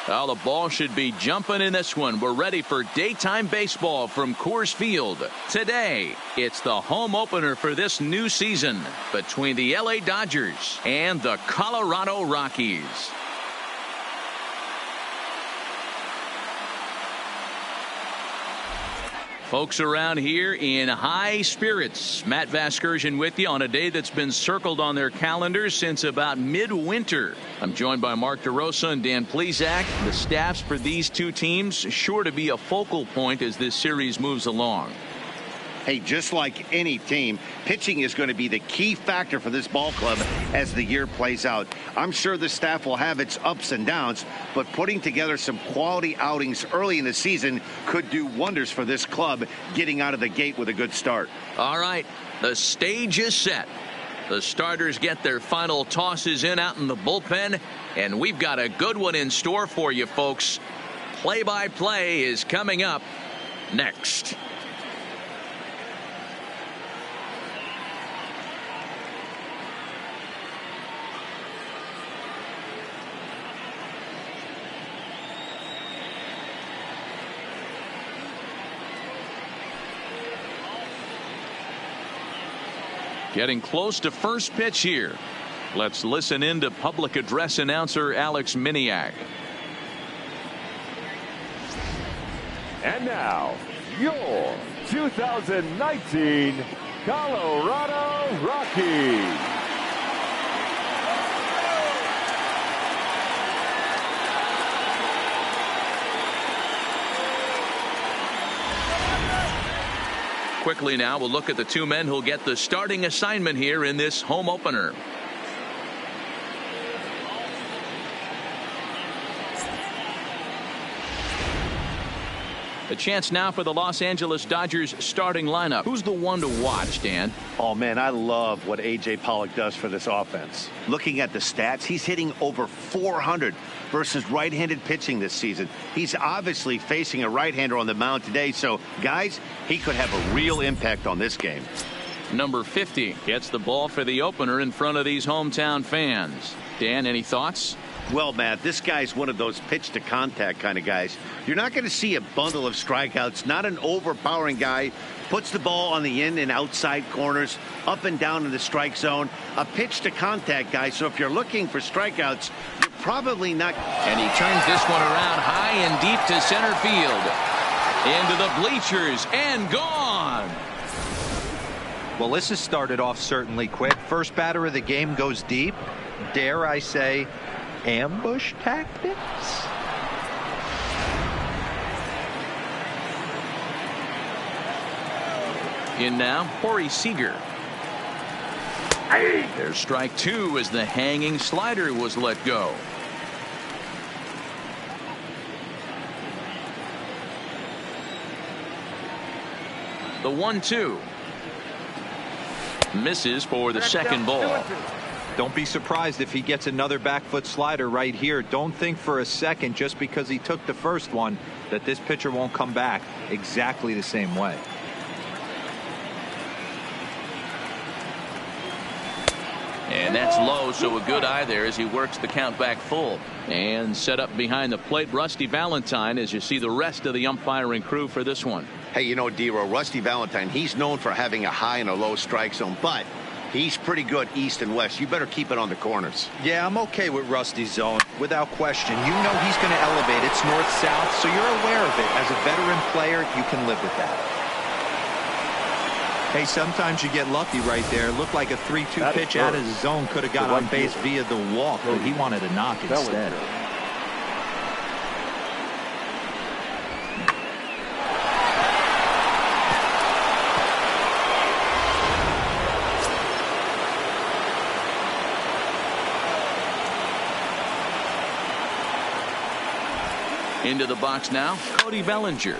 Well, the ball should be jumping in this one. We're ready for daytime baseball from Coors Field. Today, it's the home opener for this new season between the LA Dodgers and the Colorado Rockies. Folks around here in high spirits. Matt Vasgersian with you on a day that's been circled on their calendars since about midwinter. I'm joined by Mark DeRosa and Dan Plesac. The staffs for these two teams sure to be a focal point as this series moves along. Hey, just like any team, pitching is going to be the key factor for this ball club as the year plays out. I'm sure the staff will have its ups and downs, but putting together some quality outings early in the season could do wonders for this club getting out of the gate with a good start. All right, the stage is set. The starters get their final tosses in out in the bullpen, and we've got a good one in store for you, folks. Play-by-play is coming up next. Getting close to first pitch here. Let's listen in to public address announcer Alex Miniak. And now, your 2019 Colorado Rockies. Quickly now, we'll look at the two men who'll get the starting assignment here in this home opener. A chance now for the Los Angeles Dodgers starting lineup. Who's the one to watch, Dan? Oh, man, I love what A.J. Pollock does for this offense. Looking at the stats, he's hitting over 400 versus right-handed pitching this season. He's obviously facing a right-hander on the mound today, so, guys, he could have a real impact on this game. Number 50 gets the ball for the opener in front of these hometown fans. Dan, any thoughts? Well, Matt, this guy's one of those pitch-to-contact kind of guys. You're not going to see a bundle of strikeouts, not an overpowering guy. Puts the ball on the in and outside corners, up and down in the strike zone. A pitch-to-contact guy, so if you're looking for strikeouts, you're probably not. And he turns this one around high and deep to center field. Into the bleachers and gone. Well, this has started off certainly quick. First batter of the game goes deep. Dare I say, ambush tactics? In now, Corey Seager. There's strike two as the hanging slider was let go. The 1-2. Misses for the second ball. Don't be surprised if he gets another back foot slider right here. Don't think for a second, just because he took the first one, that this pitcher won't come back exactly the same way. And that's low, so a good eye there as he works the count back full. And set up behind the plate, Rusty Valentine, as you see the rest of the umpiring crew for this one. Hey, you know, D-Row, Rusty Valentine, he's known for having a high and a low strike zone, but he's pretty good east and west. You better keep it on the corners. Yeah, I'm okay with Rusty's zone, without question. You know he's going to elevate. It's north-south, so you're aware of it. As a veteran player, you can live with that. Hey, sometimes you get lucky right there. Looked like a 3-2 pitch out of the zone. Could have got on base via the walk, but he wanted a knock instead. Into the box now, Cody Bellinger.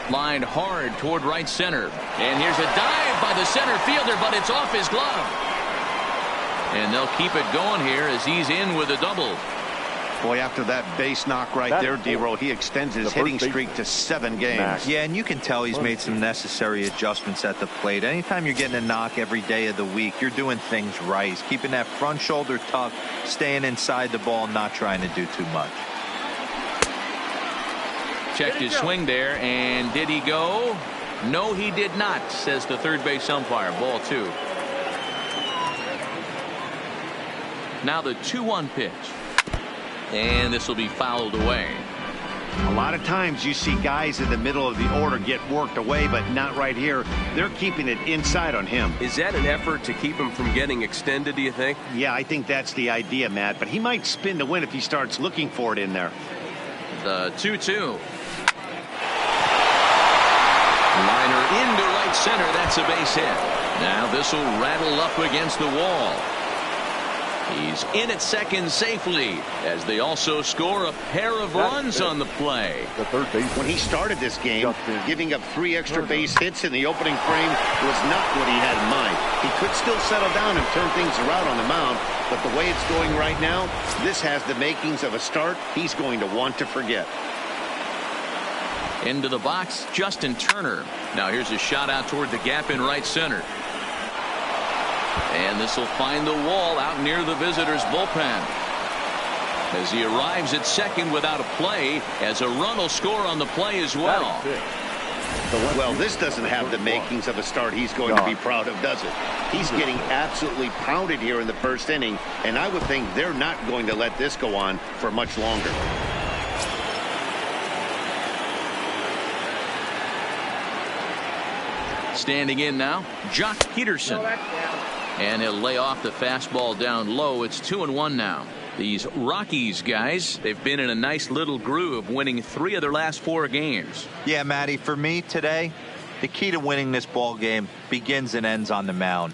Lined hard toward right center. And here's a dive by the center fielder, but it's off his glove. And they'll keep it going here as he's in with a double. Boy, after that base knock right there, D-Row, he extends his hitting streak to 7 games. Yeah, and you can tell he's made some necessary adjustments at the plate. Anytime you're getting a knock every day of the week, you're doing things right. He's keeping that front shoulder tucked, staying inside the ball, not trying to do too much. checked his swing there, and did he go? No, he did not, says the third base umpire. Ball 2. Now the 2-1 pitch. And this will be fouled away. A lot of times you see guys in the middle of the order get worked away, but not right here. They're keeping it inside on him. Is that an effort to keep him from getting extended, do you think? Yeah, I think that's the idea, Matt. But he might spin to win if he starts looking for it in there. The 2-2. Liner into right center. That's a base hit. Now this will rattle up against the wall. He's in at second safely as they also score a pair of runs on the play. The third base. When he started this game, giving up 3 extra base hits in the opening frame was not what he had in mind. He could still settle down and turn things around on the mound, but the way it's going right now, this has the makings of a start he's going to want to forget. Into the box, Justin Turner. Now here's a shot out toward the gap in right center. And this will find the wall out near the visitors' bullpen. As he arrives at second without a play, as a run will score on the play as well. Well, this doesn't have the makings of a start he's going to be proud of, does it? He's getting absolutely pounded here in the first inning, and I would think they're not going to let this go on for much longer. Standing in now, Jock Peterson. And he'll lay off the fastball down low. It's 2-1 now. These Rockies guys, they've been in a nice little groove, winning 3 of their last 4 games. Yeah, Matty, for me today, the key to winning this ball game begins and ends on the mound.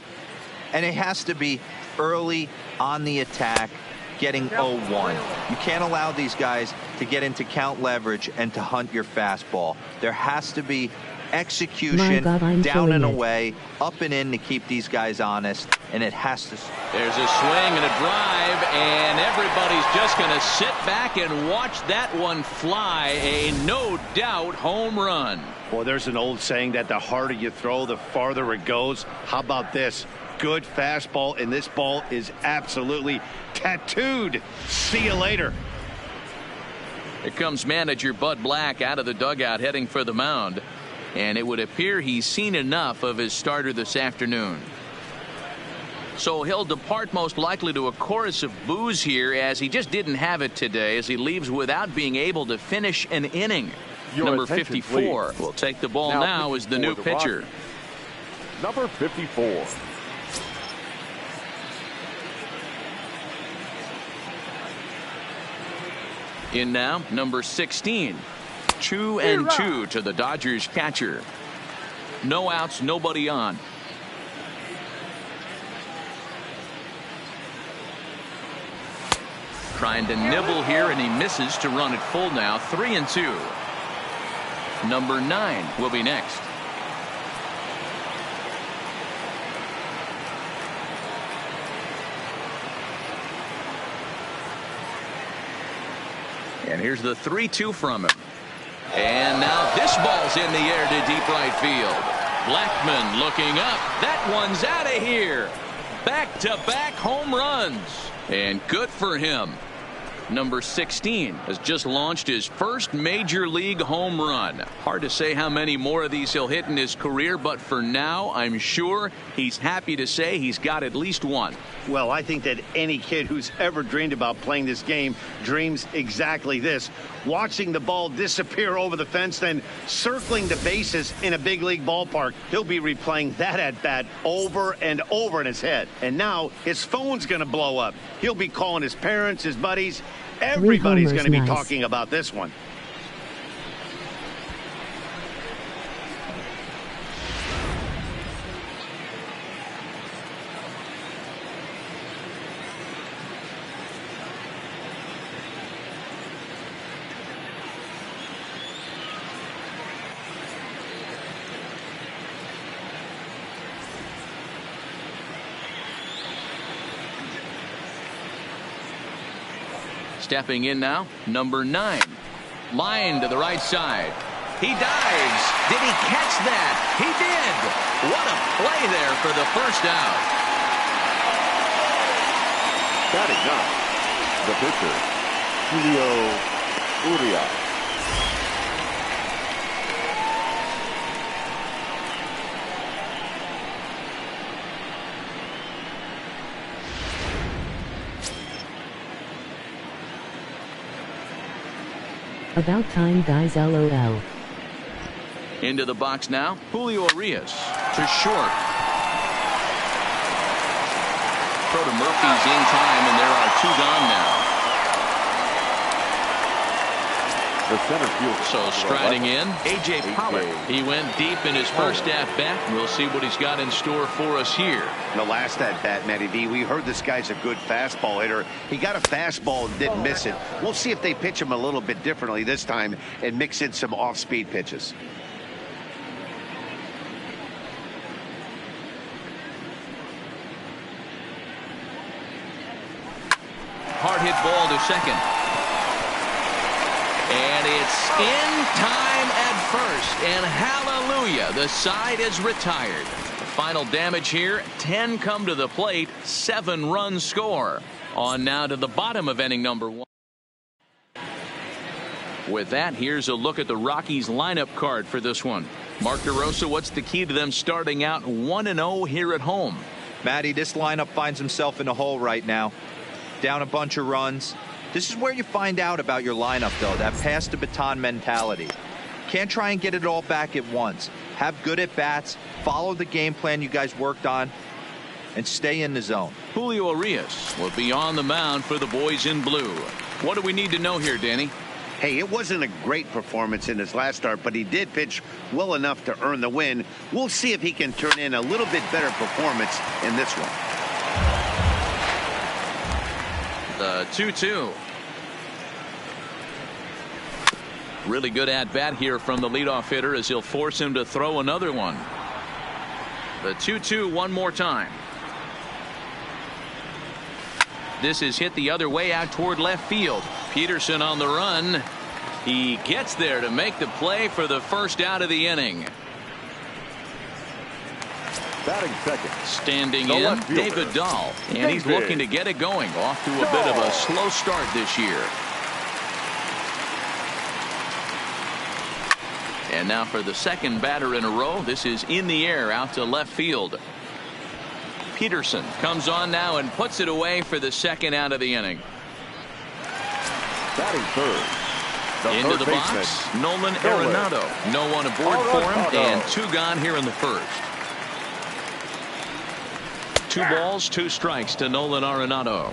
And it has to be early on the attack, getting 0-1. You can't allow these guys to get into count leverage and to hunt your fastball. There has to be execution down and away, up and in to keep these guys honest, and it has to. There's a swing and a drive, and everybody's just going to sit back and watch that one fly. A no doubt home run. Well, there's an old saying that the harder you throw, the farther it goes. How about this? Good fastball, and this ball is absolutely tattooed. See you later. Here comes manager Bud Black out of the dugout heading for the mound. And it would appear he's seen enough of his starter this afternoon. So he'll depart most likely to a chorus of boos here, as he just didn't have it today, as he leaves without being able to finish an inning. Number 54 will take the ball now as the new pitcher. Number 54. In now, number 16. 2-2 to the Dodgers catcher. No outs, nobody on. Trying to nibble here, and he misses to run it full now. 3-2. Number 9 will be next. And here's the 3-2 from him. And now this ball's in the air to deep right field. Blackmon looking up. That one's out of here. Back-to-back home runs. And good for him. Number 16 has just launched his first major league home run. Hard to say how many more of these he'll hit in his career, but for now, I'm sure he's happy to say he's got at least one. Well, I think that any kid who's ever dreamed about playing this game dreams exactly this. Watching the ball disappear over the fence, then circling the bases in a big league ballpark. He'll be replaying that at bat over and over in his head. And now his phone's going to blow up. He'll be calling his parents, his buddies. Everybody's going to be talking about this one. Stepping in now, number 9. Line to the right side. He dives. Did he catch that? He did. What a play there for the first out. Batting ninth, the pitcher, Julio Urias. About time, guys, LOL. Into the box now, Julio Urias to short. Throw to Murphy's in time, and there are 2 gone now. The center fielder. So striding in, A.J. Pollock. He went deep in his first at-bat. We'll see what he's got in store for us here. The last at-bat, Matty V, we heard this guy's a good fastball hitter. He got a fastball and didn't miss it. We'll see if they pitch him a little bit differently this time and mix in some off-speed pitches. Hard hit ball to second. And it's in time at first. And hallelujah, the side is retired. The final damage here, 10 come to the plate, 7 runs score. On now to the bottom of inning number 1. With that, here's a look at the Rockies lineup card for this one. Mark DeRosa, what's the key to them starting out 1-0 here at home? Matty, this lineup finds himself in a hole right now. Down a bunch of runs. This is where you find out about your lineup, though, that pass the baton mentality. Can't try and get it all back at once. Have good at-bats, follow the game plan you guys worked on, and stay in the zone. Julio Urias will be on the mound for the boys in blue. What do we need to know here, Danny? Hey, it wasn't a great performance in his last start, but he did pitch well enough to earn the win. We'll see if he can turn in a little bit better performance in this one. The 2-2. Really good at-bat here from the leadoff hitter as he'll force him to throw another one. The 2-2 one more time. This is hit the other way out toward left field. Peterson on the run. He gets there to make the play for the first out of the inning. Batting second. Standing in, David Dahl. And he's looking to get it going. Off to a bit of a slow start this year. And now for the second batter in a row. This is in the air out to left field. Peterson comes on now and puts it away for the second out of the inning. Batting third. Into the box, Nolan Arenado. No one aboard for him, and 2 gone here in the first. 2 balls, 2 strikes to Nolan Arenado.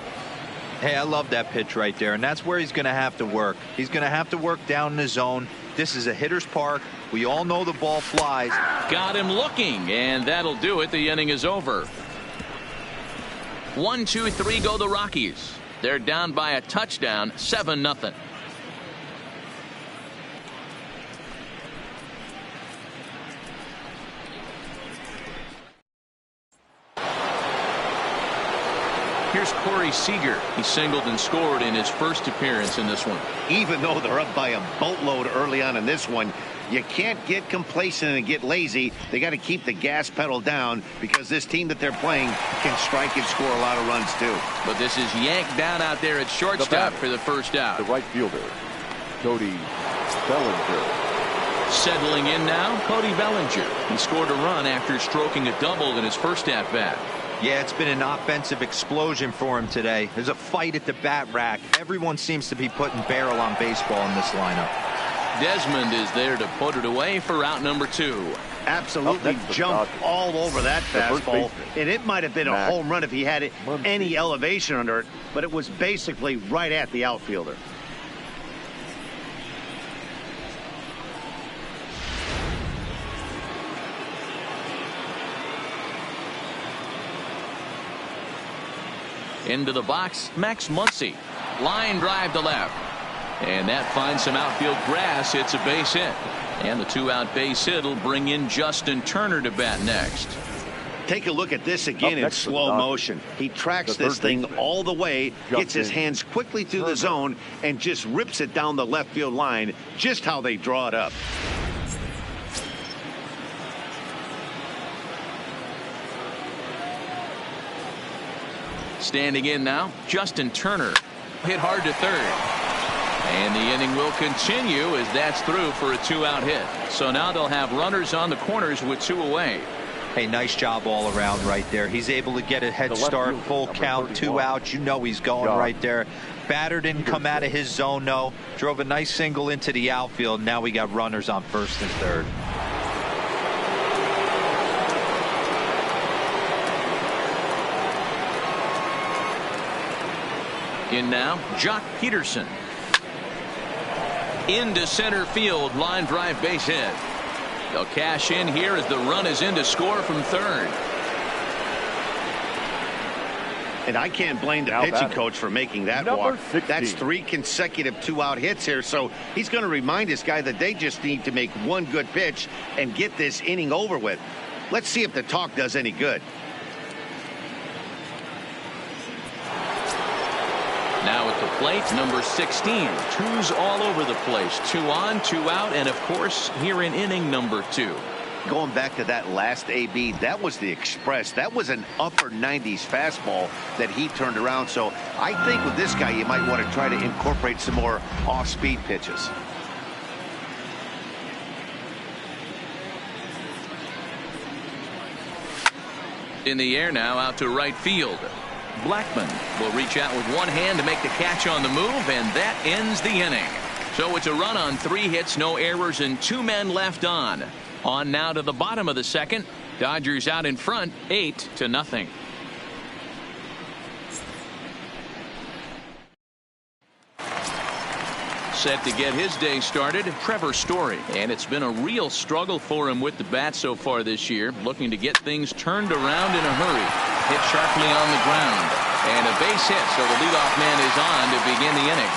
Hey, I love that pitch right there, and that's where he's going to have to work. He's going to have to work down in the zone. This is a hitter's park. We all know the ball flies. Got him looking, and that'll do it. The inning is over. 1, 2, 3 go the Rockies. They're down by a touchdown, 7-0. Here's Corey Seager. He singled and scored in his first appearance in this one. Even though they're up by a boatload early on in this one, you can't get complacent and get lazy. They got to keep the gas pedal down because this team that they're playing can strike and score a lot of runs too. But this is yanked down out there at shortstop for the first out. The right fielder, Cody Bellinger. Settling in now, Cody Bellinger. He scored a run after stroking a double in his first at-bat. Yeah, it's been an offensive explosion for him today. There's a fight at the bat rack. Everyone seems to be putting barrel on baseball in this lineup. Desmond is there to put it away for out number 2. Absolutely jumped all over that fastball, and it might have been a home run if he had any elevation under it, but it was basically right at the outfielder. Into the box, Max Muncy. Line drive to left. And that finds some outfield grass. It's a base hit. And the 2-out base hit will bring in Justin Turner to bat next. Take a look at this again in slow motion. He tracks this thing all the way, gets his hands quickly through the zone, and just rips it down the left field line, just how they draw it up. Standing in now, Justin Turner. Hit hard to third. And the inning will continue as that's through for a 2-out hit. So now they'll have runners on the corners with 2 away. Hey, nice job all around right there. He's able to get a head start, full count, 2 outs. You know he's going right there. Batter didn't come out of his zone, no. Drove a nice single into the outfield. Now we got runners on first and third. In now, Jock Peterson. Into center field, line drive base hit. They'll cash in here as the run is in to score from third. And I can't blame the pitching coach for making that walk. 16. That's 3 consecutive 2-out hits here. So he's going to remind this guy that they just need to make one good pitch and get this inning over with. Let's see if the talk does any good. Now at the plate, number 16. 2s all over the place. 2 on, 2 out, and of course here in inning number 2. Going back to that last AB, that was the express. That was an upper 90s fastball that he turned around. So I think with this guy, you might want to try to incorporate some more off-speed pitches. In the air now, out to right field. Blackman will reach out with one hand to make the catch on the move, and that ends the inning. So it's a run on 3 hits, no errors, and 2 men left on. On now to the bottom of the second. Dodgers out in front, 8-0. Set to get his day started, Trevor Story. And it's been a real struggle for him with the bat so far this year. Looking to get things turned around in a hurry. Hit sharply on the ground. And a base hit, so the leadoff man is on to begin the inning.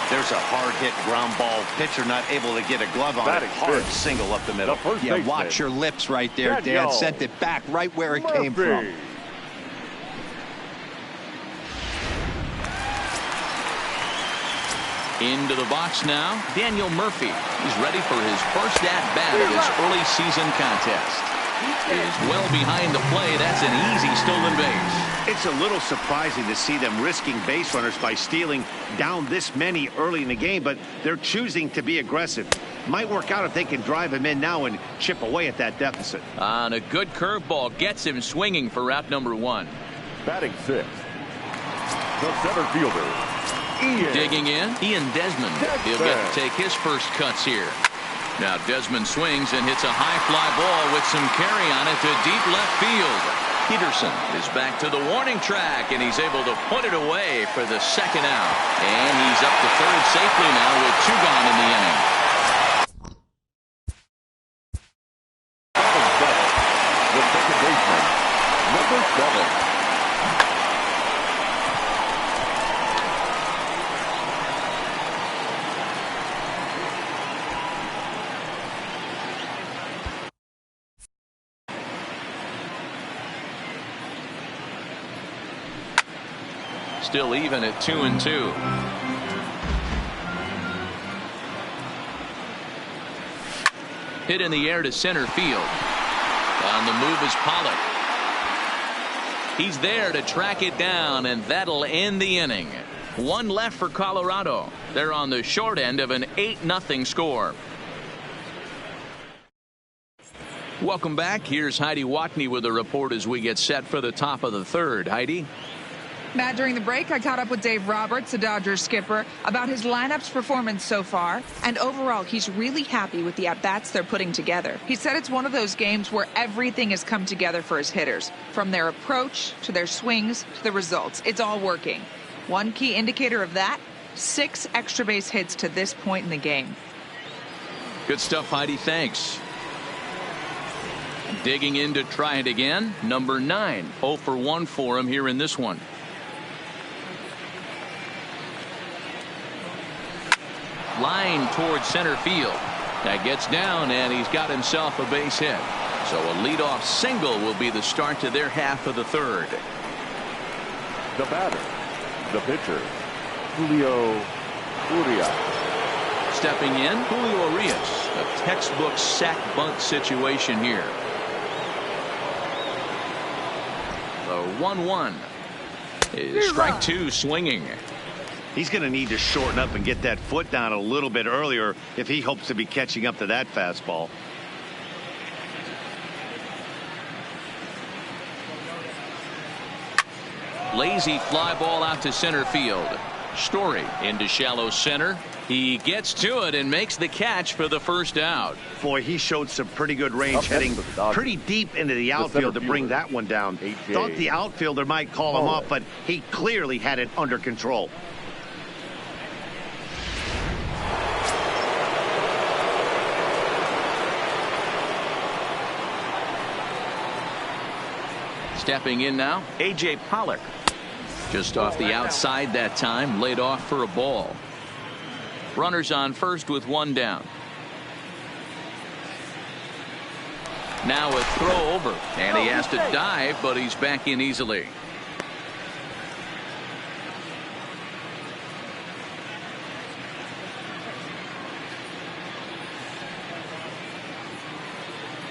There's a hard hit ground ball. Pitcher not able to get a glove on it. Hard single up the middle. Yeah, watch your lips right there, Dan. Sent it back right where it came from. Into the box now, Daniel Murphy. He's ready for his first at-bat of this early season contest. He is well behind the play. That's an easy stolen base. It's a little surprising to see them risking base runners by stealing down this many early in the game, but they're choosing to be aggressive. Might work out if they can drive him in now and chip away at that deficit. On a good curveball gets him swinging for route number 1. Batting 6th, the center fielder, Ian. Digging in, Ian Desmond. He'll get to take his first cuts here. Now Desmond swings and hits a high fly ball with some carry on it to deep left field. Peterson is back to the warning track, and he's able to put it away for the second out. And he's up to third safely now with 2 gone in the inning. The second baseman, number 7. Still even at 2-2. Hit in the air to center field. On the move is Pollock. He's there to track it down, and that'll end the inning. 1 left for Colorado. They're on the short end of an 8-0 score. Welcome back. Here's Heidi Watney with a report as we get set for the top of the third. Heidi? Matt, during the break, I caught up with Dave Roberts, the Dodgers skipper, about his lineup's performance so far. And overall, he's really happy with the at-bats they're putting together. He said it's one of those games where everything has come together for his hitters. From their approach, to their swings, to the results. It's all working. One key indicator of that, 6 extra base hits to this point in the game. Good stuff, Heidi. Thanks. Digging in to try it again. Number 9. 0 for 1 for him here in this one. Line towards center field. That gets down, and he's got himself a base hit. So a leadoff single will be the start to their half of the third. The batter, the pitcher, Julio Urias. Stepping in, Julio Urias. A textbook sack bunt situation here. The 1-1 is strike 2 swinging. He's going to need to shorten up and get that foot down a little bit earlier if he hopes to be catching up to that fastball. Lazy fly ball out to center field. Story into shallow center. He gets to it and makes the catch for the first out. Boy, he showed some pretty good range, heading pretty deep into the outfield to bring that one down. Thought the outfielder might call him off, but he clearly had it under control. Stepping in now, A.J. Pollock. Just off the outside that time, laid off for a ball. Runners on first with one down. Now a throw over, and he has to dive, but he's back in easily.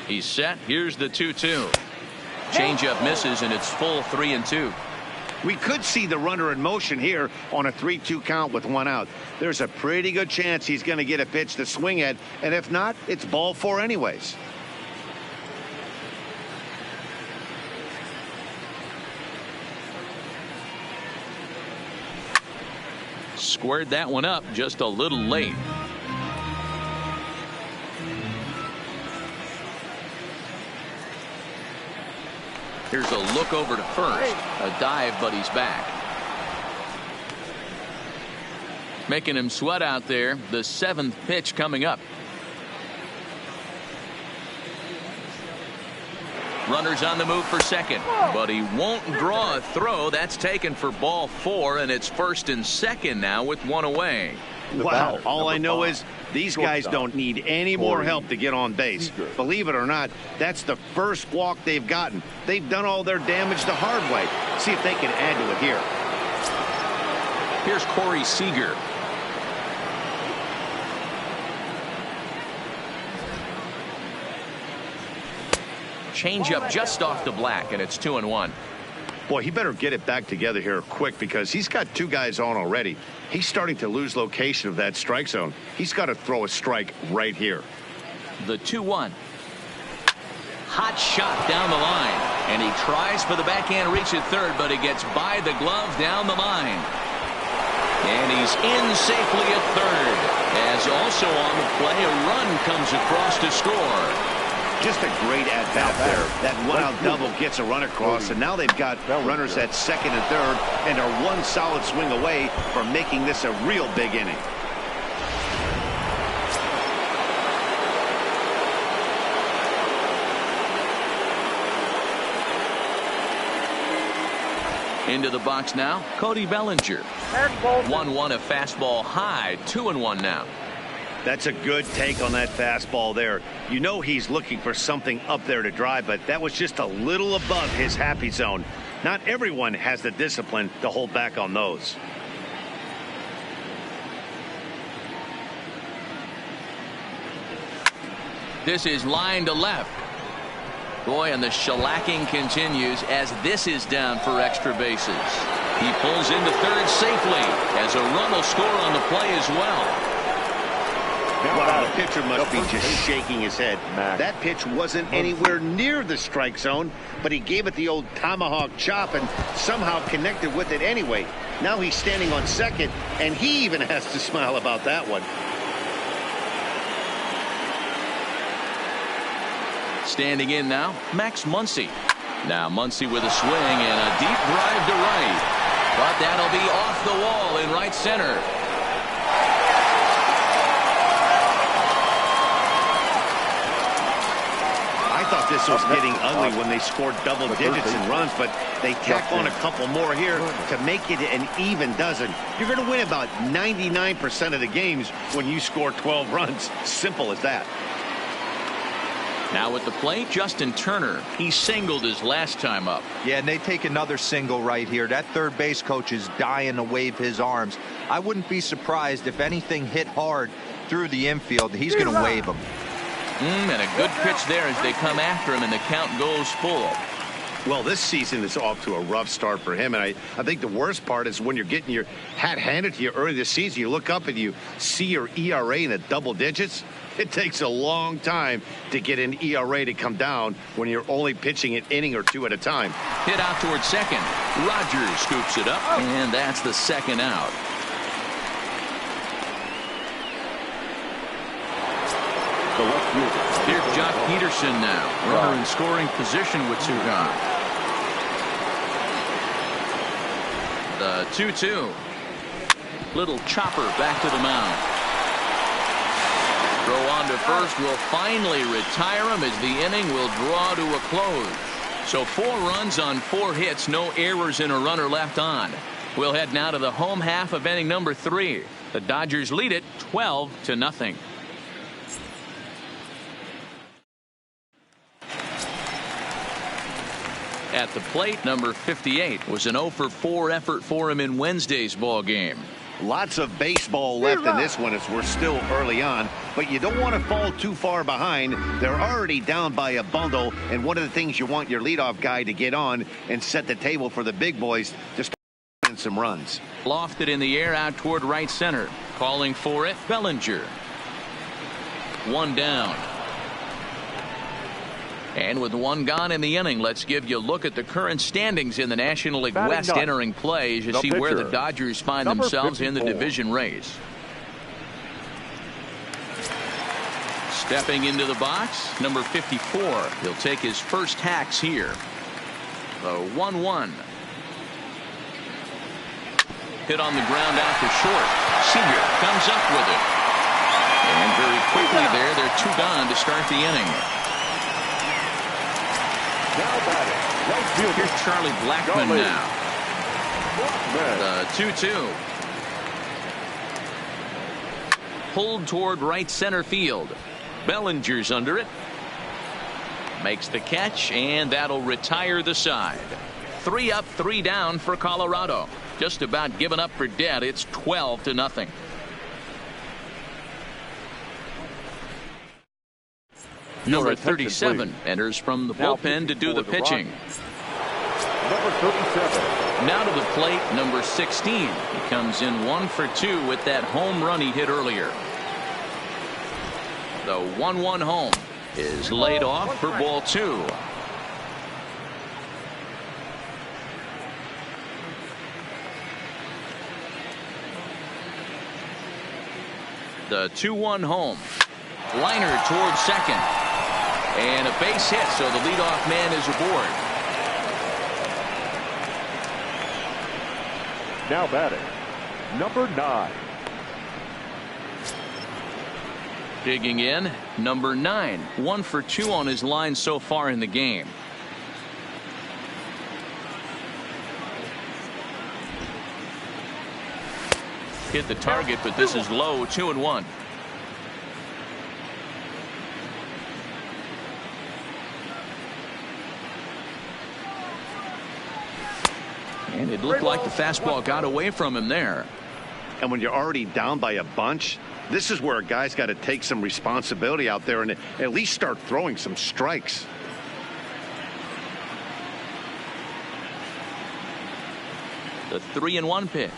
He's set. Here's the 2-2. Changeup misses, and it's full 3-2. We could see the runner in motion here on a 3-2 count with one out. There's a pretty good chance he's going to get a pitch to swing at, and if not, it's ball 4 anyways. Squared that one up just a little late. Here's a look over to first. A dive, but he's back. Making him sweat out there. The 7th pitch coming up. Runners on the move for second, but he won't draw a throw. That's taken for ball 4, and it's first and second now with one away. Wow, all I know is these guys don't need any more help to get on base. Believe it or not, that's the first walk they've gotten. They've done all their damage the hard way. See if they can add to it here. Here's Corey Seager. Changeup just off the black, and it's 2-1. Boy, he better get it back together here quick because he's got 2 guys on already. He's starting to lose location of that strike zone. He's got to throw a strike right here. The 2-1. Hot shot down the line, and he tries for the backhand reach at third, but he gets by the glove down the line. And he's in safely at third. As also on the play, a run comes across to score. Just a great at-bat there. That one-out double gets a run across, and now they've got runners at second and third and are one solid swing away from making this a real big inning. Into the box now, Cody Bellinger. 1-1, a fastball high, 2-1 now. That's a good take on that fastball there. You know he's looking for something up there to drive, but that was just a little above his happy zone. Not everyone has the discipline to hold back on those. This is line to left. Boy, and the shellacking continues as this is down for extra bases. He pulls into third safely as a run will score on the play as well. Wow, the pitcher must be just shaking his head. That pitch wasn't anywhere near the strike zone, but he gave it the old tomahawk chop and somehow connected with it anyway. Now he's standing on second, and he even has to smile about that one. Standing in now, Max Muncy. Now Muncy with a swing and a deep drive to right. But that'll be off the wall in right center. I thought this was getting ugly when they scored double digits in runs, but they tack on a couple more here to make it an even dozen. You're going to win about 99% of the games when you score 12 runs. Simple as that. Now at the plate, Justin Turner. He singled his last time up. Yeah, and they take another single right here. That third base coach is dying to wave his arms. I wouldn't be surprised if anything hit hard through the infield. He's going to wave them. And a good pitch there as they come after him, and the count goes full. Well, this season is off to a rough start for him, and I think the worst part is when you're getting your hat handed to you early this season, you look up and you see your ERA in the double digits. It takes a long time to get an ERA to come down when you're only pitching an inning or two at a time. Hit out towards second. Rogers scoops it up, and that's the second out. Here's Jock Peterson now. Runner in scoring position with two gone. The 2-2. Little chopper back to the mound. Throw on to first will finally retire him as the inning will draw to a close. So 4 runs on 4 hits, no errors and a runner left on. We'll head now to the home half of inning number 3. The Dodgers lead it 12-0. At the plate, number 58 was an 0-for-4 effort for him in Wednesday's ball game. Lots of baseball left in this one as we're still early on, but you don't want to fall too far behind. They're already down by a bundle, and one of the things you want your leadoff guy to get on and set the table for the big boys to start some runs. Lofted in the air out toward right center. Calling for it, Bellinger. 1 down. And with 1 gone in the inning, let's give you a look at the current standings in the National League West entering play as you see where the Dodgers find themselves in the division race. Stepping into the box, number 54. He'll take his first hacks here. The 1-1. Hit on the ground out to short. Seager comes up with it. And very quickly there, they're 2 gone to start the inning. Here's Charlie Blackmon now. The 2-2. Pulled toward right center field. Bellinger's under it. Makes the catch, and that'll retire the side. 3 up, 3 down for Colorado. Just about given up for dead. It's 12-0. Number 37 enters from the bullpen to do the pitching. Number 37. Now to the plate, number 16. He comes in 1 for 2 with that home run he hit earlier. The 1-1 home is laid off for ball 2. The 2-1 home. Liner towards second. And a base hit, so the leadoff man is aboard. Now batting, number 9. Digging in, number 9. 1 for 2 on his line so far in the game. Hit the target, but this is low. 2-1. And it looked like the fastball got away from him there. And when you're already down by a bunch, this is where a guy's got to take some responsibility out there and at least start throwing some strikes. The 3-1 pitch.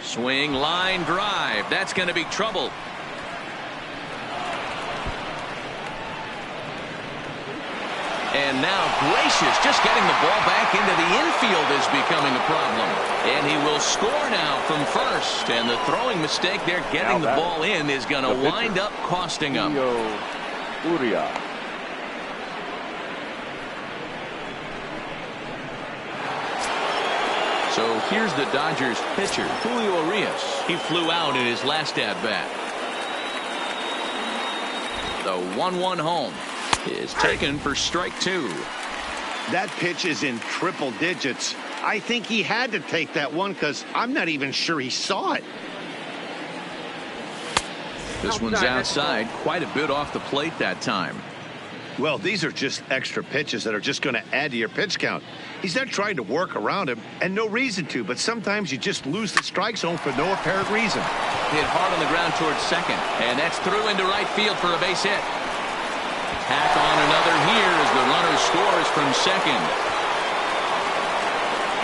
Swing, line drive. That's going to be trouble. And now Gracious just getting the ball back into the infield is becoming a problem. And he will score now from first. And the throwing mistake there getting the ball in is going to wind up costing him. So here's the Dodgers pitcher, Julio Urias. He flew out in his last at-bat. The 1-1 home is taken for strike 2. That pitch is in triple digits. I think he had to take that one because I'm not even sure he saw it. This one's outside, quite a bit off the plate that time. Well, these are just extra pitches that are just going to add to your pitch count. He's not trying to work around him, and no reason to, but sometimes you just lose the strike zone for no apparent reason. Hit hard on the ground towards second, and that's through into right field for a base hit. Tack on another here as the runner scores from second.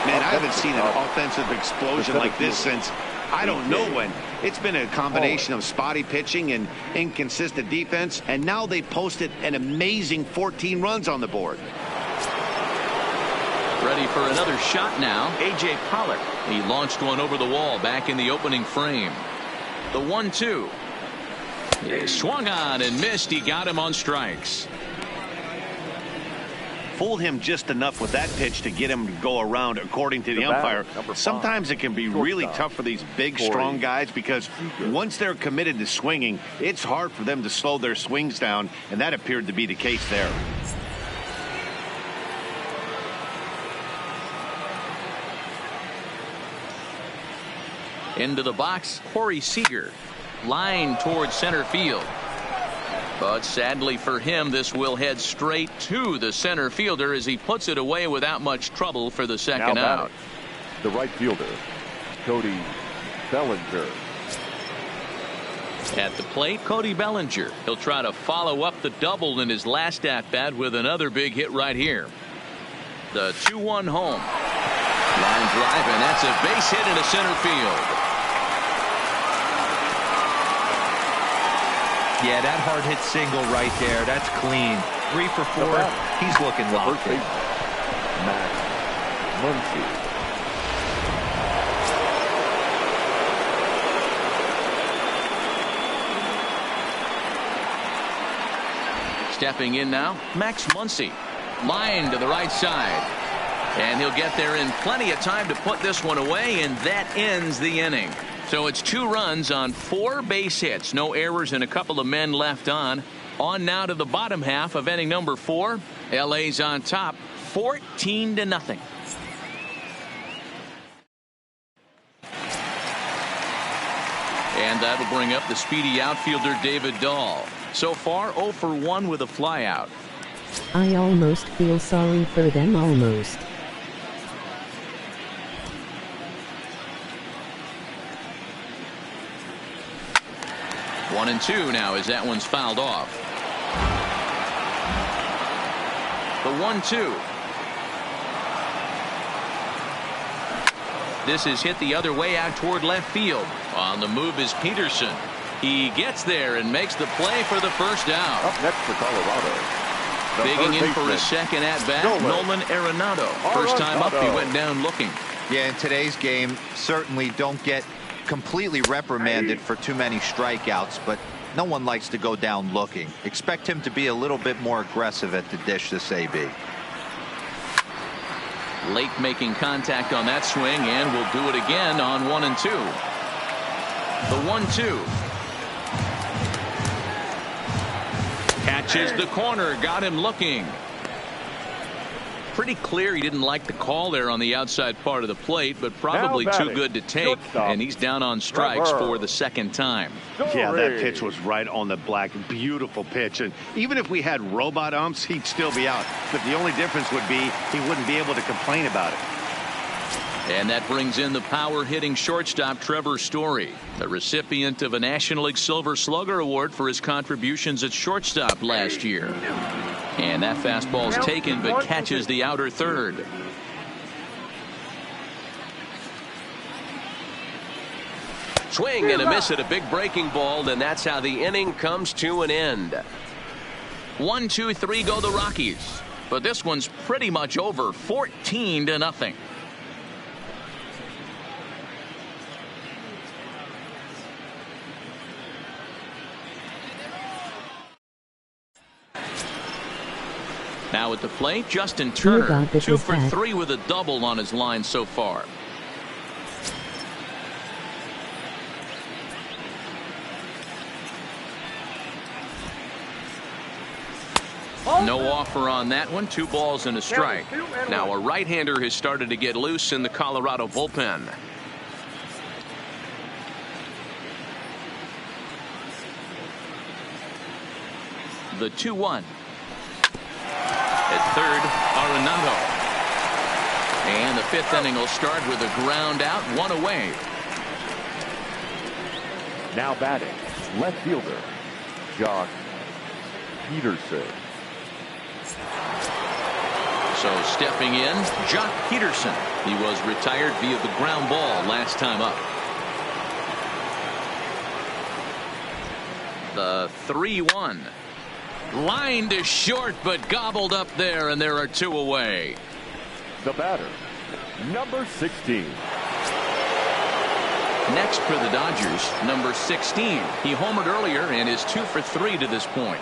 Man, I haven't seen an offensive explosion like this since I don't know when. It's been a combination of spotty pitching and inconsistent defense, and now they posted an amazing 14 runs on the board. Ready for another shot now. A.J. Pollock. He launched one over the wall back in the opening frame. The 1-2. He swung on and missed. He got him on strikes. Fooled him just enough with that pitch to get him to go around, according to the umpire. Sometimes it can be really tough for these big, strong guys because once they're committed to swinging, it's hard for them to slow their swings down, and that appeared to be the case there. Into the box, Corey Seager. Line towards center field. But sadly for him, this will head straight to the center fielder as he puts it away without much trouble for the second out. The right fielder, Cody Bellinger. At the plate, Cody Bellinger. He'll try to follow up the double in his last at-bat with another big hit right here. The 2-1 home. Line drive, and that's a base hit into center field. Yeah, that hard hit single right there. That's clean. 3 for 4. He's looking locked in. Max Muncy. Stepping in now, Max Muncy. Line to the right side. And he'll get there in plenty of time to put this one away, and that ends the inning. So it's 2 runs on 4 base hits. No errors and a couple of men left on. On now to the bottom half of inning number 4. LA's on top 14-0. And that'll bring up the speedy outfielder David Dahl. So far 0 for 1 with a flyout. I almost feel sorry for them, almost. 1-2 now as that one's fouled off. The 1-2. This is hit the other way out toward left field. On the move is Peterson. He gets there and makes the play for the first out. Up next for Colorado. Bigging in for his second at-bat, Nolan Arenado. First time up, he went down looking. Yeah, in today's game, certainly don't get completely reprimanded for too many strikeouts, but no one likes to go down looking. Expect him to be a little bit more aggressive at the dish this AB. Late making contact on that swing, and will do it again on 1-2. The 1-2. Catches the corner, got him looking. Pretty clear he didn't like the call there on the outside part of the plate, but probably too good to take, and he's down on strikes for the second time. Yeah, that pitch was right on the black. Beautiful pitch, and even if we had robot umps, he'd still be out. But the only difference would be he wouldn't be able to complain about it. And that brings in the power-hitting shortstop Trevor Story, the recipient of a National League Silver Slugger Award for his contributions at shortstop last year. And that fastball's taken but catches the outer third. Swing and a miss at a big breaking ball, and that's how the inning comes to an end. 1, 2, 3 go the Rockies. But this one's pretty much over, 14-0. Now at the plate, Justin Turner, 2 for 3 with a double on his line so far. No offer on that one. 2 balls and a strike. Now a right-hander has started to get loose in the Colorado bullpen. The 2-1. At third, Arenado. And the 5th inning will start with a ground out, 1 away. Now batting, left fielder, Josh Peterson. So stepping in, Jock Peterson. He was retired via the ground ball last time up. The 3-1. Line to short, but gobbled up there, and there are 2 away. The batter, number 16. Next for the Dodgers, number 16. He homered earlier and is 2 for 3 to this point.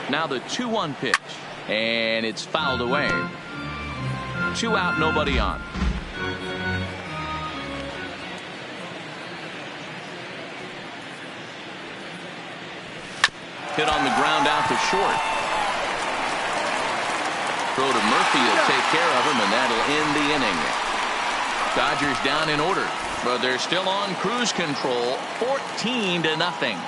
Now the 2-1 pitch, and it's fouled away. 2 out, nobody on. Hit on the ground out to short. Throw to Murphy will take care of him, and that'll end the inning. Dodgers down in order, but they're still on cruise control, 14-0.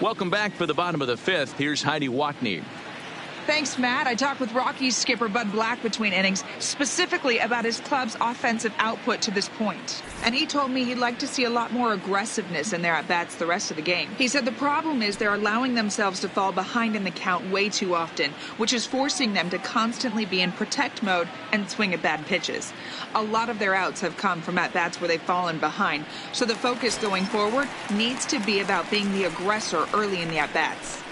Welcome back for the bottom of the 5th. Here's Heidi Watney. Thanks, Matt. I talked with Rockies skipper Bud Black between innings, specifically about his club's offensive output to this point. And he told me he'd like to see a lot more aggressiveness in their at-bats the rest of the game. He said the problem is they're allowing themselves to fall behind in the count way too often, which is forcing them to constantly be in protect mode and swing at bad pitches. A lot of their outs have come from at-bats where they've fallen behind, so the focus going forward needs to be about being the aggressor early in the at-bats.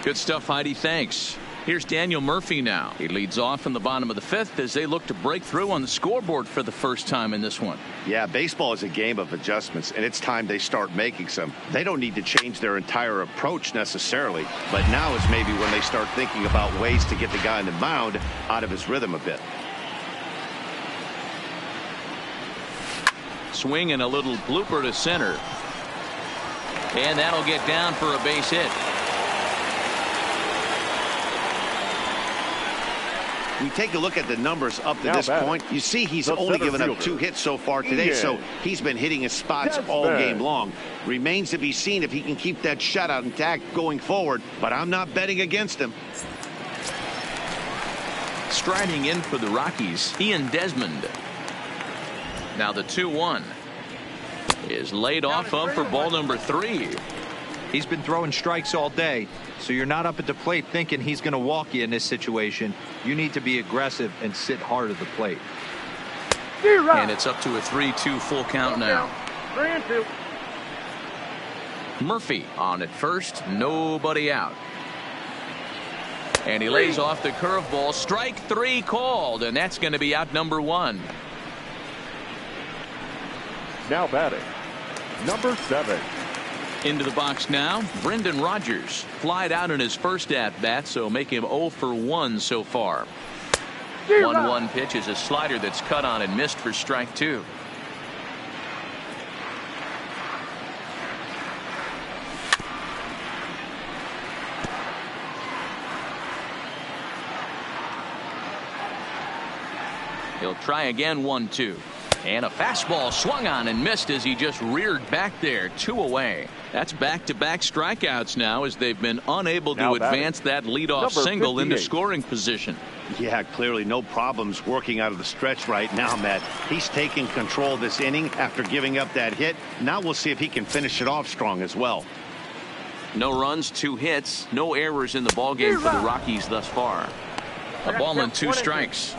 Good stuff, Heidi. Thanks. Here's Daniel Murphy now. He leads off in the bottom of the 5th as they look to break through on the scoreboard for the first time in this one. Yeah, baseball is a game of adjustments, and it's time they start making some. They don't need to change their entire approach necessarily, but now is maybe when they start thinking about ways to get the guy on the mound out of his rhythm a bit. Swing and a little blooper to center. And that'll get down for a base hit. We take a look at the numbers up to this point. You see he's only given up 2 hits so far today, so he's been hitting his spots all game long. Remains to be seen if he can keep that shutout intact going forward, but I'm not betting against him. Striding in for the Rockies, Ian Desmond. Now the 2-1 is laid off of for ball number 3. He's been throwing strikes all day, so you're not up at the plate thinking he's going to walk you in this situation. You need to be aggressive and sit hard at the plate. And it's up to a 3-2 full count now. 3-2. Murphy on at first, nobody out. And he lays off the curveball. Strike 3 called, and that's going to be out number 1. Now batting, number 7. Into the box now, Brendan Rodgers. Flied out in his first at-bat, so make him 0 for 1 so far. 1-1 pitch is a slider that's cut on and missed for strike 2. He'll try again, 1-2. And a fastball swung on and missed as he just reared back there. 2 away. That's back-to-back strikeouts now as they've been unable to advance that leadoff single into scoring position. Yeah, clearly no problems working out of the stretch right now, Matt. He's taking control of this inning after giving up that hit. Now we'll see if he can finish it off strong as well. No runs, 2 hits, no errors in the ballgame for the Rockies thus far. A ball and 2 strikes.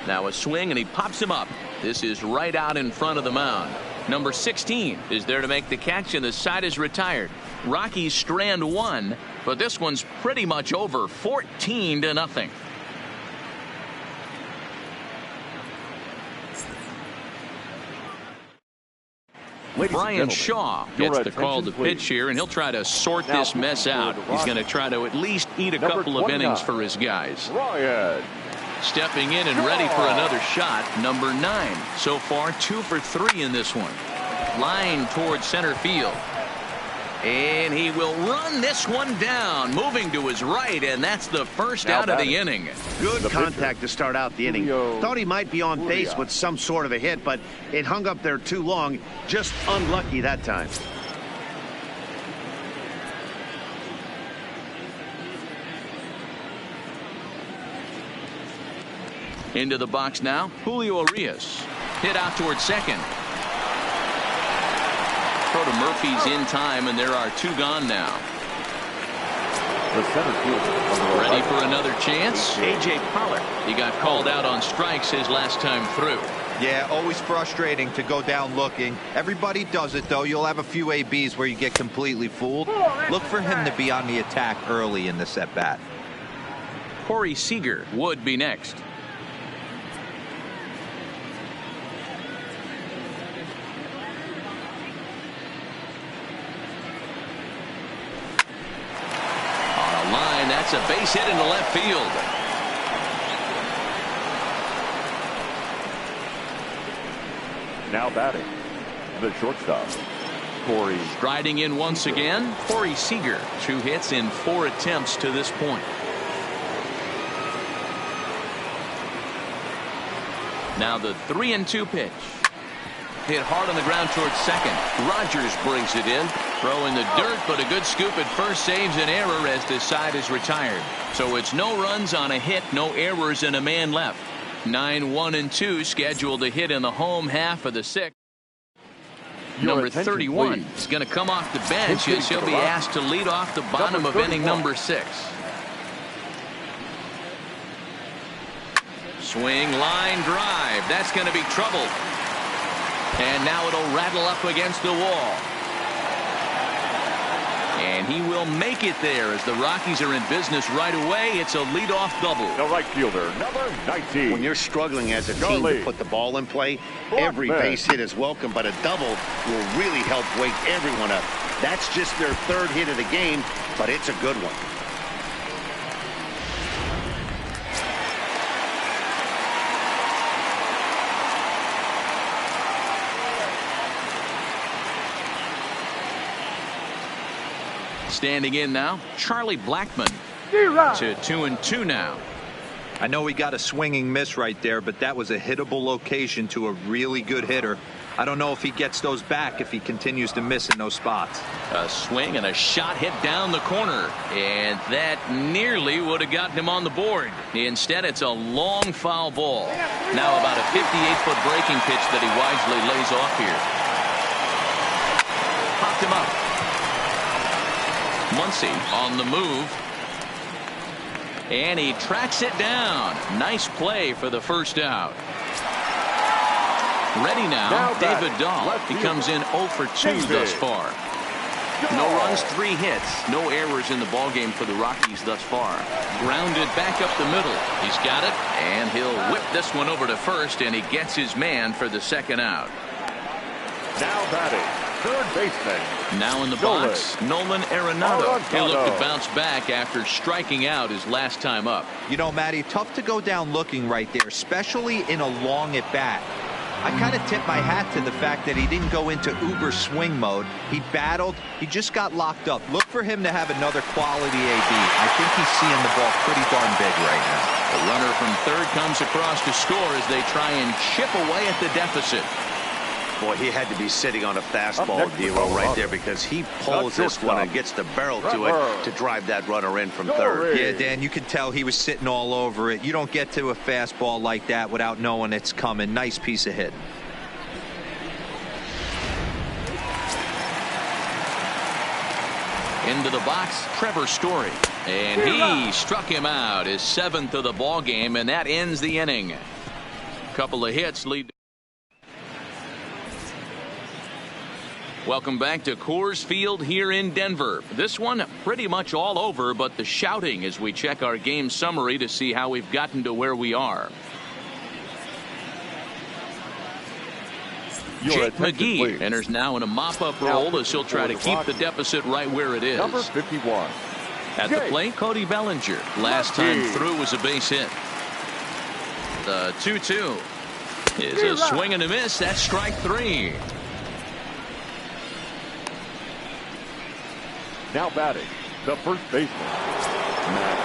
Now a swing, and he pops him up. This is right out in front of the mound. Number 16 is there to make the catch, and the side is retired. Rockies strand 1, but this one's pretty much over, 14-0. Brian Shaw gets the call to pitch here, and he'll try to sort this mess out. He's going to try to at least eat a couple of innings for his guys. Stepping in and ready for another shot, number 9. So far 2 for 3 in this one. Line towards center field. And he will run this one down, moving to his right, and that's the first out of the inning. Good contact to start out the inning. Thought he might be on base with some sort of a hit, but it hung up there too long. Just unlucky that time. Into the box now, Julio Urias. Hit out towards second. Throw to Murphy's in time, and there are 2 gone now. The center fielder. Ready for another chance? A.J. Pollock. He got called out on strikes his last time through. Yeah, always frustrating to go down looking. Everybody does it, though. You'll have a few ABs where you get completely fooled. Look for him to be on the attack early in the at-bat. Corey Seager would be next. On a line, that's a base hit into left field. Now batting, the shortstop, Corey. Striding in once again, Corey Seager. 2 hits in 4 attempts to this point. Now the 3-2 pitch. Hit hard on the ground towards second. Rogers brings it in. Throw in the dirt, but a good scoop at first saves an error as this side is retired. So it's no runs on a hit, no errors, and a man left. 9-1-2 scheduled to hit in the home half of the 6th. Number 31 is going to come off the bench as he'll be asked to lead off the bottom of inning number 6. Swing, line drive. That's going to be trouble. And now it'll rattle up against the wall. And he will make it there as the Rockies are in business right away. It's a leadoff double. The right fielder, number 19. When you're struggling as a team to put the ball in play, every base hit is welcome, but a double will really help wake everyone up. That's just their 3rd hit of the game, but it's a good one. Standing in now, Charlie Blackmon to 2-2 now. I know he got a swinging miss right there, but that was a hittable location to a really good hitter. I don't know if he gets those back if he continues to miss in those spots. A swing and a shot hit down the corner, and that nearly would have gotten him on the board. Instead, it's a long foul ball. Now about a 58-foot breaking pitch that he wisely lays off here. Popped him up. Muncy on the move. And he tracks it down. Nice play for the first out. Ready now, David Dahl. He comes in 0 for 2 thus far. No runs, 3 hits. No errors in the ballgame for the Rockies thus far. Grounded back up the middle. He's got it, and he'll whip this one over to first, and he gets his man for the 2nd out. Now batting, 3rd baseman. Now in the box, Nolan Arenado. He'll look to bounce back after striking out his last time up. You know, Matty, tough to go down looking right there, especially in a long at-bat. I kind of tip my hat to the fact that he didn't go into uber swing mode. He battled. He just got locked up. Look for him to have another quality AB. I think he's seeing the ball pretty darn big right now. The runner from 3rd comes across to score as they try and chip away at the deficit. Boy, he had to be sitting on a fastball deal right there because he pulls this one and gets the barrel to it to drive that runner in from 3rd. Yeah, Dan, you can tell he was sitting all over it. You don't get to a fastball like that without knowing it's coming. Nice piece of hit. Into the box, Trevor Story. And he struck him out, his 7th of the ball game, and that ends the inning. Couple of hits lead. Welcome back to Coors Field here in Denver. This one pretty much all over, but the shouting as we check our game summary to see how we've gotten to where we are. Jake McGee enters now in a mop-up role as he'll try to keep the deficit right where it is. Number 51. At the plate, Cody Bellinger. Last time through was a base hit. The 2-2 is a swing and a miss. That's strike 3. Now batting, the first baseman, Max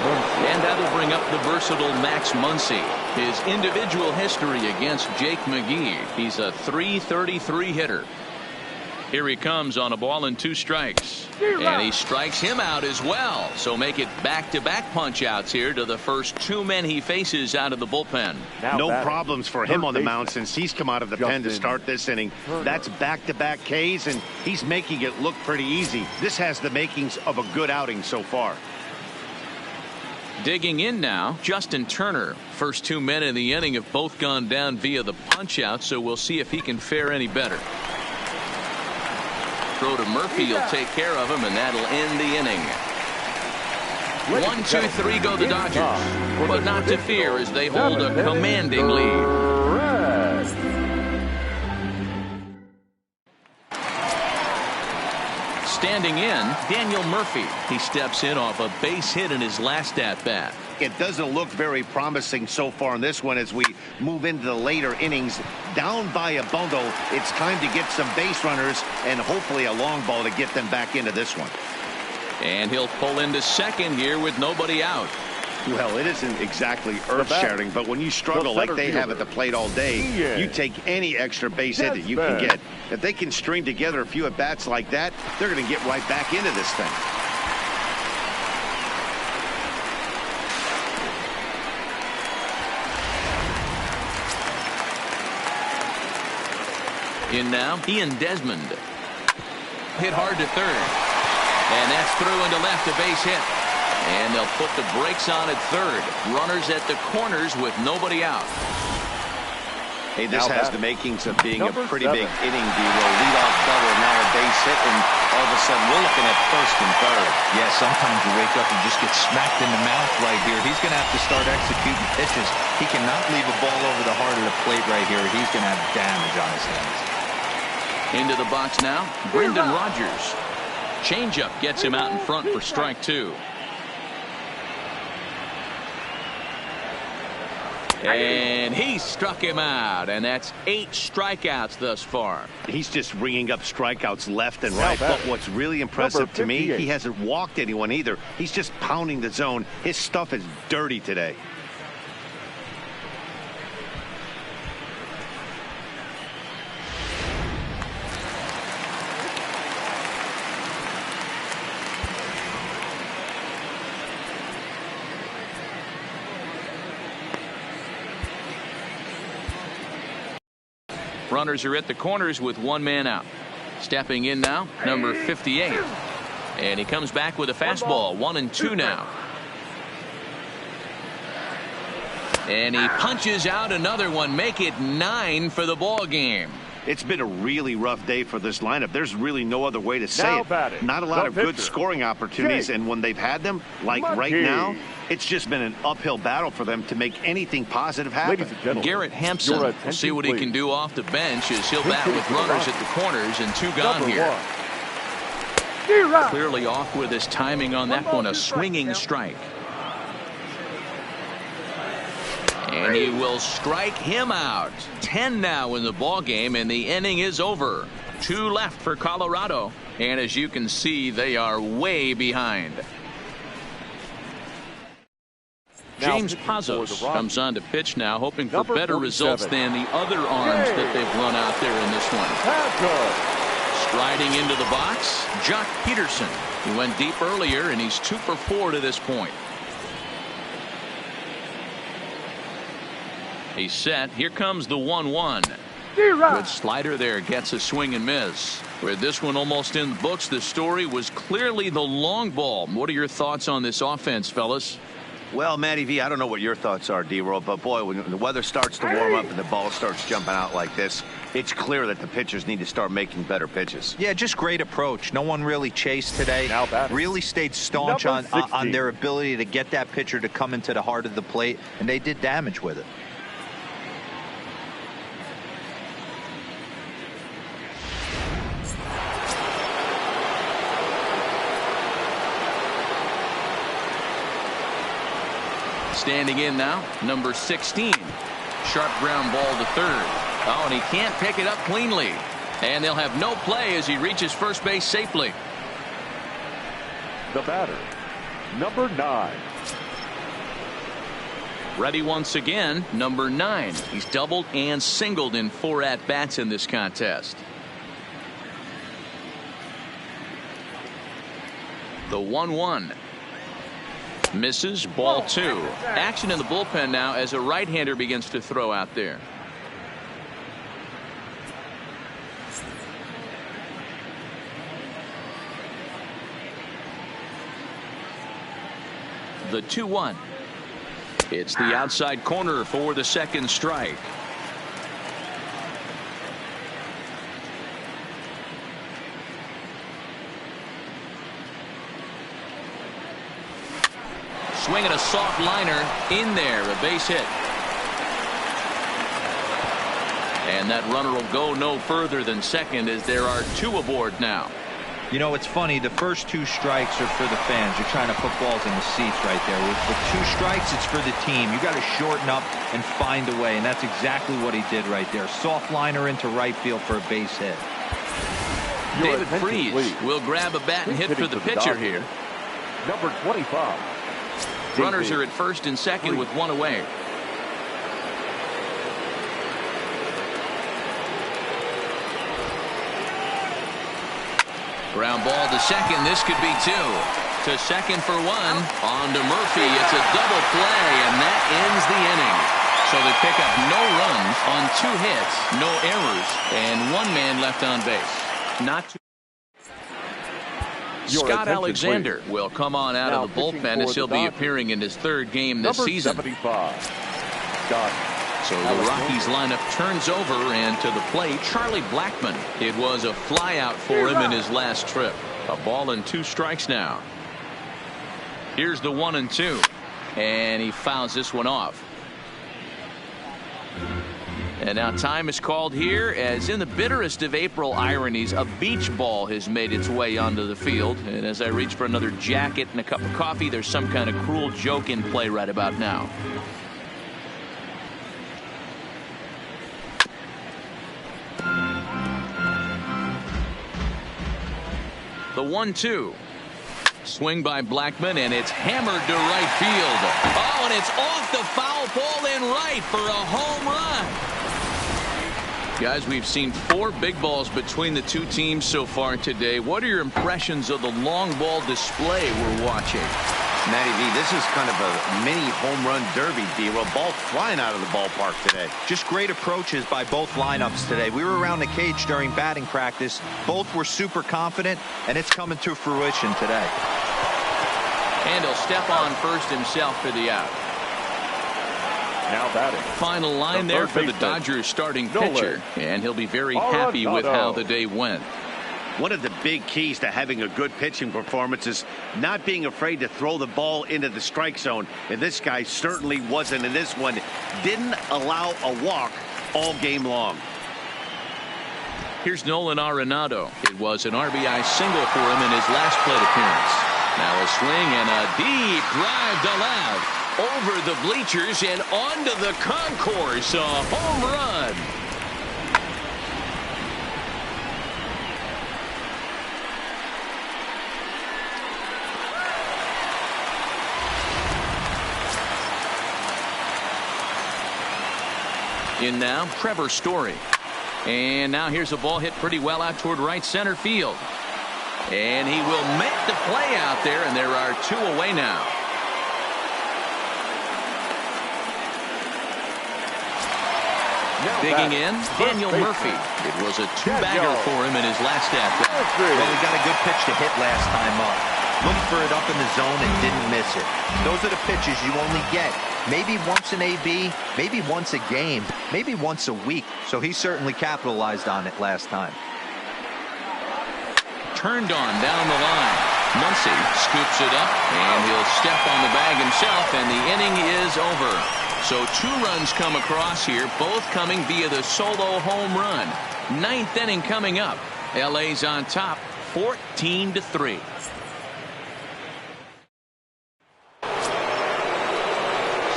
Muncy. And that'll bring up the versatile Max Muncy. His individual history against Jake McGee. He's a .333 hitter. Here he comes on a ball and 2 strikes. And he strikes him out as well. So make it back-to-back punch outs here to the first 2 men he faces out of the bullpen. No problems for him on the mound since he's come out of the pen to start this inning. That's back-to-back Ks, and he's making it look pretty easy. This has the makings of a good outing so far. Digging in now, Justin Turner. First 2 men in the inning have both gone down via the punch out, so we'll see if he can fare any better. Throw to Murphy, he'll take care of him, and that'll end the inning. 1, 2, 3 go the Dodgers, but not to fear as they hold a commanding lead. Standing in, Daniel Murphy. He steps in off a base hit in his last at-bat. It doesn't look very promising so far in this one as we move into the later innings. Down by a bundle, it's time to get some base runners and hopefully a long ball to get them back into this one. And he'll pull into second here with nobody out. Well, it isn't exactly earth-shattering, but when you struggle like they have at the plate all day, you take any extra base hit that you can get. If they can string together a few at-bats like that, they're going to get right back into this thing. In now, Ian Desmond. Hit hard to third. And that's through into left, a base hit. And they'll put the brakes on at third. Runners at the corners with nobody out. Hey, this has the makings of being a pretty big inning, D-Roll. Leadoff double, now a base hit, and all of a sudden we're looking at first and third. Yeah, sometimes you wake up and just get smacked in the mouth right here. He's going to have to start executing pitches. He cannot leave a ball over the heart of the plate right here. He's going to have damage on his hands. Into the box now, Brendan Rodgers. Changeup gets him out in front for strike 2. And he struck him out, and that's 8 strikeouts thus far. He's just ringing up strikeouts left and right. But what's really impressive to me, he hasn't walked anyone either. He's just pounding the zone. His stuff is dirty today. Runners are at the corners with 1 man out. Stepping in now, number 58. And he comes back with a fastball. 1-2 now. And he punches out another one. Make it 9 for the ball game. It's been a really rough day for this lineup. There's really no other way to say it. Not a lot of good scoring opportunities, and when they've had them, like right now, it's just been an uphill battle for them to make anything positive happen. Garrett Hampson will see what he can do off the bench as he'll bat with runners at the corners and 2 gone here. Clearly off with his timing on that one, a swinging strike. And he will strike him out. 10 now in the ball game, and the inning is over. 2 left for Colorado, and as you can see, they are way behind. James Pazos comes on to pitch now, hoping for better results than the other arms that they've run out there in this one. Striding into the box, Jock Peterson. He went deep earlier, and he's 2 for 4 to this point. He's set. Here comes the 1-1. Good slider there, gets a swing and miss. With this one almost in the books, the story was clearly the long ball. What are your thoughts on this offense, fellas? Well, Matty V, I don't know what your thoughts are, D-Roll, but boy, when the weather starts to warm up and the ball starts jumping out like this, it's clear that the pitchers need to start making better pitches. Yeah, just great approach. No one really chased today. Really stayed staunch on their ability to get that pitcher to come into the heart of the plate, and they did damage with it. Standing in now, number 16. Sharp ground ball to third. Oh, and he can't pick it up cleanly. And they'll have no play as he reaches first base safely. The batter, number 9. Ready once again, number 9. He's doubled and singled in 4 at-bats in this contest. The 1-1. Misses, ball 2. Action in the bullpen now as a right-hander begins to throw out there. The 2-1. It's the outside corner for the second strike. Swinging a soft liner in there, a base hit. And that runner will go no further than second as there are 2 aboard now. You know, it's funny. The first 2 strikes are for the fans. You're trying to put balls in the seats right there. With 2 strikes, it's for the team. You got to shorten up and find a way, and that's exactly what he did right there. Soft liner into right field for a base hit. David Freese will grab a bat and hit for the pitcher here. Number 25. Runners are at first and second with 1 away. Ground ball to second. This could be 2. To second for 1. On to Murphy. It's a double play, and that ends the inning. So they pick up no runs on 2 hits, no errors, and 1 man left on base. Not too. Scott Alexander will come on out of the bullpen as he'll be appearing in his 3rd game this season. 75. Scott. So the Rockies lineup turns over, and to the plate, Charlie Blackmon. It was a flyout for him in his last trip. A ball and 2 strikes now. Here's the 1-2, and he fouls this one off. And now time is called here as in the bitterest of April ironies, a beach ball has made its way onto the field. And as I reach for another jacket and a cup of coffee, there's some kind of cruel joke in play right about now. The 1-2. Swing by Blackmon, and it's hammered to right field. Oh, and it's off the foul pole in right for a home run. Guys, we've seen 4 big balls between the 2 teams so far today. What are your impressions of the long ball display we're watching? Matty V, this is kind of a mini home run derby deal. A ball flying out of the ballpark today. Just great approaches by both lineups today. We were around the cage during batting practice. Both were super confident, and it's coming to fruition today. And he'll step on first himself for the out. Now batting. Final line there for the Dodgers starting pitcher, and he'll be very happy with how the day went. One of the big keys to having a good pitching performance is not being afraid to throw the ball into the strike zone. And this guy certainly wasn't in this one. Didn't allow a walk all game long. Here's Nolan Arenado. It was an RBI single for him in his last plate appearance. Now a swing and a deep drive to left. Over the bleachers and onto the concourse. A home run. In now, Trevor Story. And now here's a ball hit pretty well out toward right center field. And he will make the play out there, and there are 2 away now. Digging in, Daniel Murphy. It was a 2-bagger for him in his last at-bat. Well, he got a good pitch to hit last time up. Looked for it up in the zone and didn't miss it. Those are the pitches you only get maybe once in AB, maybe once a game, maybe once a week. So he certainly capitalized on it last time. Turned on down the line. Muncy scoops it up, and he'll step on the bag himself, and the inning is over. So 2 runs come across here, both coming via the solo home run. 9th inning coming up. LA's on top, 14-3.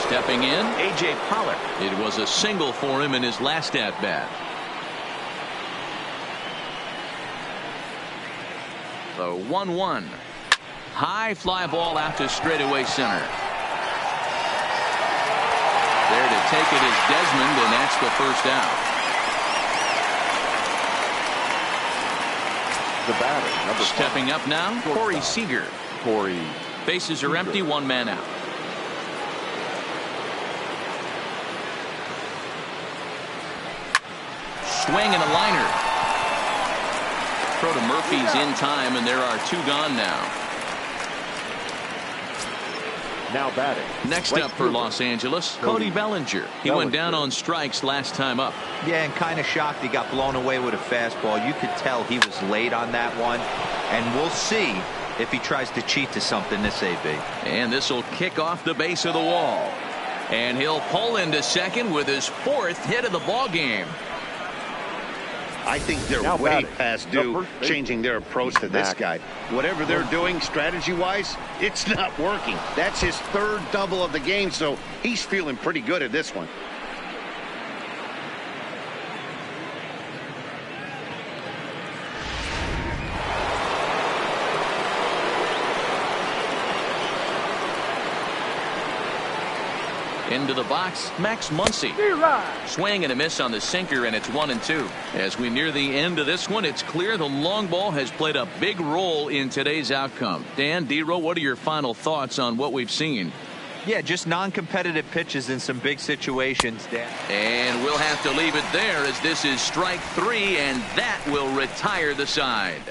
Stepping in, A.J. Pollock. It was a single for him in his last at-bat. The 1-1. High fly ball out to straightaway center. There to take it is Desmond, and that's the first out. The batter, number Stepping up now, Corey Seager. Corey. Bases are empty, one man out. Swing and a liner. Throw to Murphy's in time, and there are 2 gone now. Now batting. Next up for Los Angeles, Cody Bellinger. He went down on strikes last time up. Yeah, and kind of shocked he got blown away with a fastball. You could tell he was late on that one. And we'll see if he tries to cheat to something this AB. And this will kick off the base of the wall. And he'll pull into second with his 4th hit of the ball game. I think they're way past due changing their approach to this guy. Whatever they're doing strategy-wise, it's not working. That's his 3rd double of the game, so he's feeling pretty good at this one. Into the box, Max Muncy. Swing and a miss on the sinker, and it's 1-2. As we near the end of this one, it's clear the long ball has played a big role in today's outcome. Dan, D-Row, what are your final thoughts on what we've seen? Yeah, just non-competitive pitches in some big situations, Dan. And we'll have to leave it there as this is strike 3, and that will retire the side.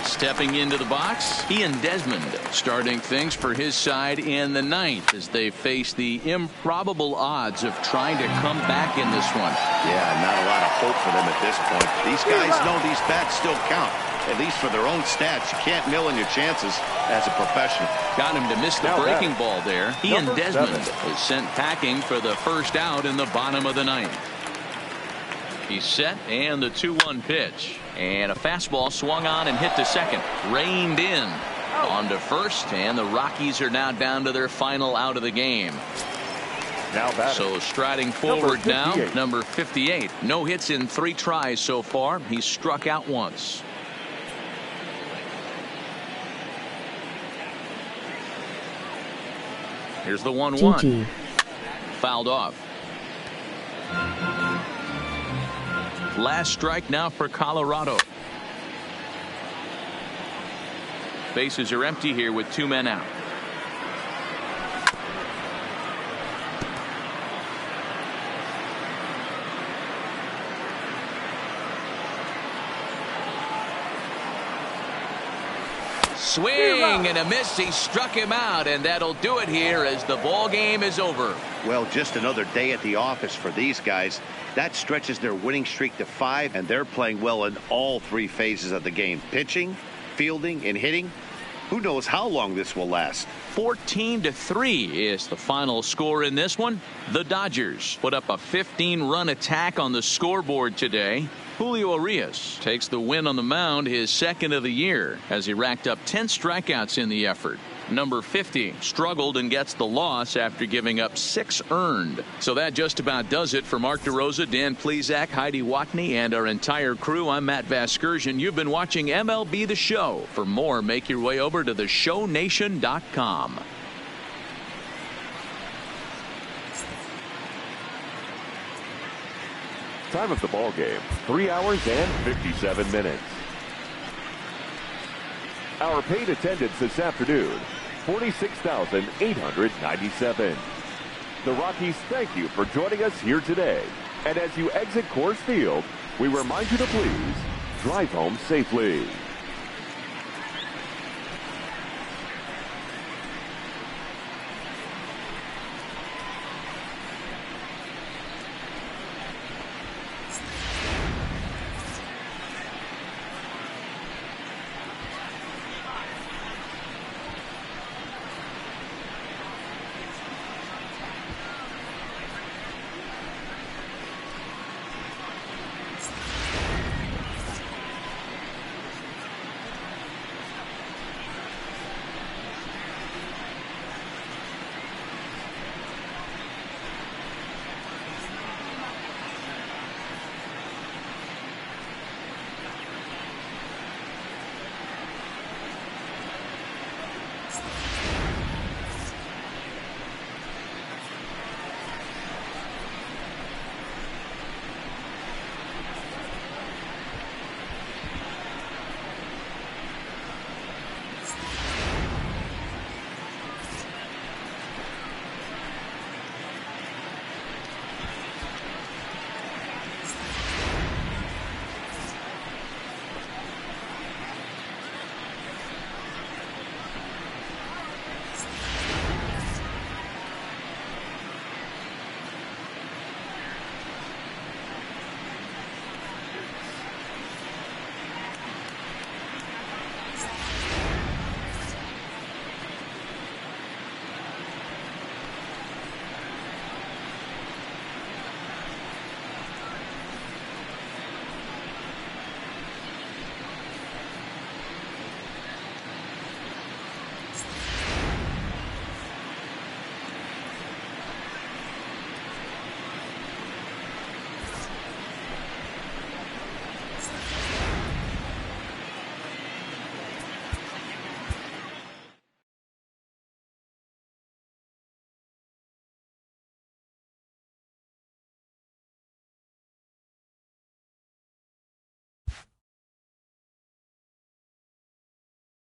Stepping into the box, Ian Desmond starting things for his side in the 9th as they face the improbable odds of trying to come back in this one. Yeah, not a lot of hope for them at this point. These guys know these bats still count, at least for their own stats. You can't mill in your chances as a professional. Got him to miss the breaking ball there. Ian Desmond is sent packing for the first out in the bottom of the 9th. He's set, and the 2-1 pitch. And a fastball swung on and hit to second. Reined in. On to first, and the Rockies are now down to their final out of the game. So striding forward now, number 58. No hits in 3 tries so far. He's struck out once. Here's the 1-1. Fouled off. Last strike now for Colorado. Bases are empty here with 2 men out. Swing and a miss. He struck him out, and that'll do it here as the ball game is over. Well, just another day at the office for these guys. That stretches their winning streak to 5, and they're playing well in all 3 phases of the game. Pitching, fielding, and hitting. Who knows how long this will last. 14-3 is the final score in this one. The Dodgers put up a 15-run attack on the scoreboard today. Julio Urias takes the win on the mound, his 2nd of the year, as he racked up 10 strikeouts in the effort. Number 50 struggled and gets the loss after giving up 6 earned. So that just about does it for Mark DeRosa, Dan Plesac, Heidi Watney, and our entire crew. I'm Matt Vasgersian. You've been watching MLB The Show. For more, make your way over to theshownation.com. Time of the ball game, 3 hours and 57 minutes. Our paid attendance this afternoon, 46,897. The Rockies thank you for joining us here today. And as you exit Coors Field, we remind you to please drive home safely.